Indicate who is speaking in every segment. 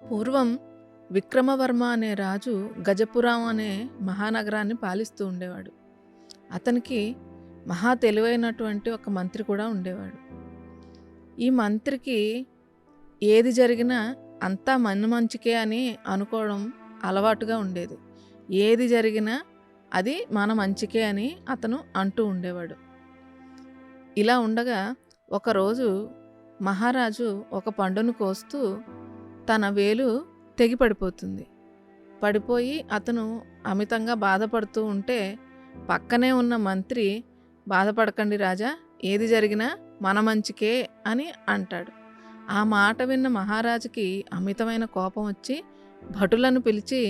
Speaker 1: పూర్వం విక్రమవర్మ అనే రాజు గజపురం అనే మహానగరాన్ని పాలిస్తూ ఉండేవాడు. అతనికి మహా తెలివైనటువంటి ఒక మంత్రి కూడా ఉండేవాడు. ఈ మంత్రికి ఏది జరిగినా అంతా మన మంచికే అని అనుకోవడం అలవాటుగా ఉండేది. ఏది జరిగినా అది మన మంచికే అని అతను అంటూ ఉండేవాడు. ఇలా ఉండగా ఒకరోజు మహారాజు ఒక పండును కోస్తూ తన వేలు తెగి పడిపోతుంది. పడిపోయి అతను అమితంగా బాధపడుతూ ఉంటే పక్కనే ఉన్న మంత్రి, బాధపడకండి రాజా, ఏది జరిగినా మన మంచికే అని అంటాడు. ఆ మాట విన్న మహారాజుకి అమితమైన కోపం వచ్చి భటులను పిలిచి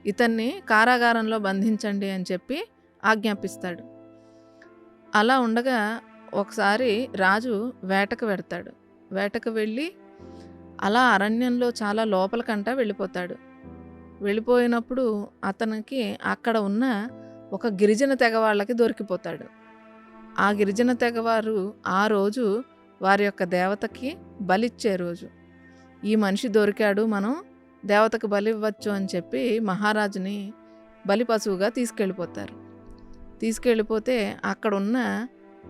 Speaker 1: ఇతన్ని కారాగారంలో బంధించండి అని చెప్పి ఆజ్ఞాపిస్తాడు. అలా ఉండగా ఒకసారి రాజు వేటకు వెడతాడు. వేటకు వెళ్ళి అలా అరణ్యంలో చాలా లోపలికంటా వెళ్ళిపోతాడు. వెళ్ళిపోయినప్పుడు అతనికి అక్కడ ఉన్న ఒక గిరిజన తెగ వాళ్ళకి దొరికిపోతాడు. ఆ గిరిజన తెగవారు ఆ రోజు వారి యొక్క దేవతకి బలిచ్చే రోజు. ఈ మనిషి దొరికాడు, మనం దేవతకు బలి ఇవ్వచ్చు అని చెప్పి మహారాజుని బలి పశువుగా తీసుకెళ్ళిపోతారు. తీసుకెళ్ళిపోతే అక్కడున్న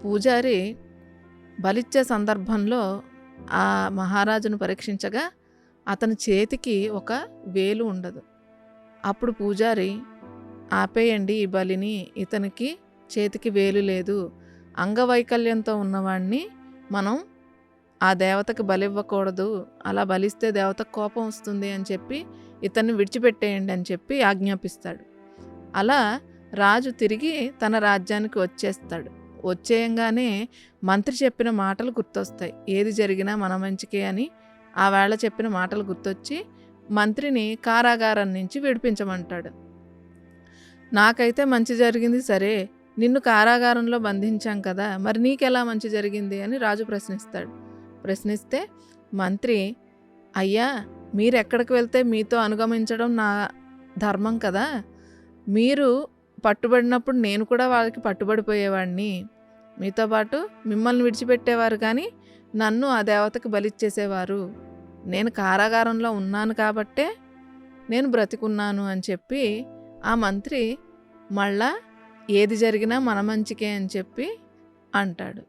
Speaker 1: పూజారి బలిచ్చే సందర్భంలో ఆ మహారాజును పరీక్షించగా అతని చేతికి ఒక వేలు ఉండదు. అప్పుడు పూజారి, ఆపేయండి ఈ బలిని, ఇతనికి చేతికి వేలు లేదు, అంగవైకల్యంతో ఉన్నవాడిని మనం ఆ దేవతకు బలివ్వకూడదు, అలా బలిస్తే దేవతకు కోపం వస్తుంది అని చెప్పి ఇతన్ని విడిచిపెట్టేయండి అని చెప్పి ఆజ్ఞాపిస్తాడు. అలా రాజు తిరిగి తన రాజ్యానికి వచ్చేస్తాడు. వచ్చేయంగానే మంత్రి చెప్పిన మాటలు గుర్తొస్తాయి. ఏది జరిగినా మన మంచికే అని ఆ వేళ చెప్పిన మాటలు గుర్తొచ్చి మంత్రిని కారాగారం నుంచి విడిపించమంటాడు. నాకైతే మంచి జరిగింది సరే, నిన్ను కారాగారంలో బంధించాం కదా, మరి నీకెలా మంచి జరిగింది అని రాజు ప్రశ్నిస్తాడు. ప్రశ్నిస్తే మంత్రి, అయ్యా, మీరెక్కడికి వెళ్తే మీతో అనుగమించడం నా ధర్మం కదా, మీరు పట్టుబడినప్పుడు నేను కూడా వాళ్ళకి పట్టుబడిపోయేవాడిని, మీతో పాటు మిమ్మల్ని విడిచిపెట్టేవారు కానీ నన్ను ఆ దేవతకి బలిచ్చేసేవారు, నేను కారాగారంలో ఉన్నాను కాబట్టే నేను బ్రతికున్నాను అని చెప్పి ఆ మంత్రి మళ్ళా ఏది జరిగినా మన మంచికే అని చెప్పి అంటాడు.